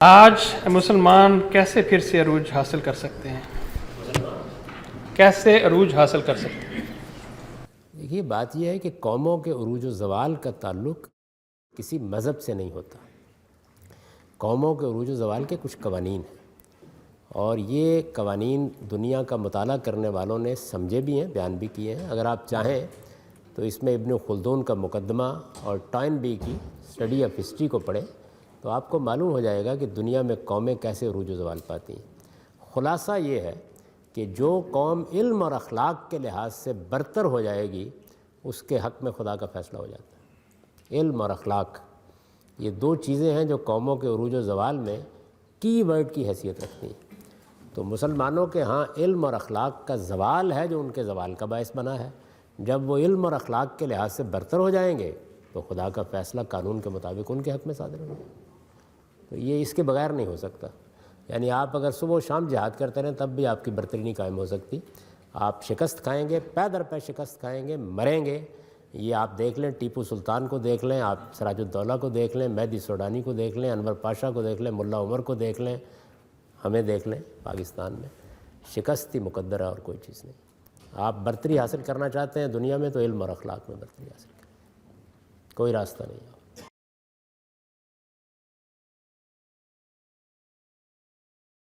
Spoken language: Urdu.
آج مسلمان کیسے پھر سے عروج حاصل کر سکتے ہیں؟ کیسے عروج حاصل کر سکتے ہیں؟ دیکھیے، بات یہ ہے کہ قوموں کے عروج و زوال کا تعلق کسی مذہب سے نہیں ہوتا۔ قوموں کے عروج و زوال کے کچھ قوانین ہیں، اور یہ قوانین دنیا کا مطالعہ کرنے والوں نے سمجھے بھی ہیں، بیان بھی کیے ہیں۔ اگر آپ چاہیں تو اس میں ابن خلدون کا مقدمہ اور ٹائن بی کی اسٹڈی آف ہسٹری کو پڑھیں تو آپ کو معلوم ہو جائے گا کہ دنیا میں قومیں کیسے عروج و زوال پاتی ہیں۔ خلاصہ یہ ہے کہ جو قوم علم اور اخلاق کے لحاظ سے برتر ہو جائے گی اس کے حق میں خدا کا فیصلہ ہو جاتا ہے۔ علم اور اخلاق، یہ دو چیزیں ہیں جو قوموں کے عروج و زوال میں کی ورڈ کی حیثیت رکھتی ہیں۔ تو مسلمانوں کے ہاں علم اور اخلاق کا زوال ہے جو ان کے زوال کا باعث بنا ہے۔ جب وہ علم اور اخلاق کے لحاظ سے برتر ہو جائیں گے تو خدا کا فیصلہ قانون کے مطابق ان کے حق میں صادر ہوگا۔ تو یہ اس کے بغیر نہیں ہو سکتا۔ یعنی آپ اگر صبح و شام جہاد کرتے رہیں تب بھی آپ کی برتری نہیں قائم ہو سکتی۔ آپ شکست کھائیں گے، پے در پے شکست کھائیں گے، مریں گے۔ یہ آپ دیکھ لیں، ٹیپو سلطان کو دیکھ لیں، آپ سراج الدولہ کو دیکھ لیں، مہدی سوڈانی کو دیکھ لیں، انور پاشا کو دیکھ لیں، ملا عمر کو دیکھ لیں، ہمیں دیکھ لیں۔ پاکستان میں شکست ہی مقدر ہے اور کوئی چیز نہیں۔ آپ برتری حاصل کرنا چاہتے ہیں دنیا میں تو علم اور اخلاق میں برتری حاصل کریں، کوئی راستہ نہیں ہے۔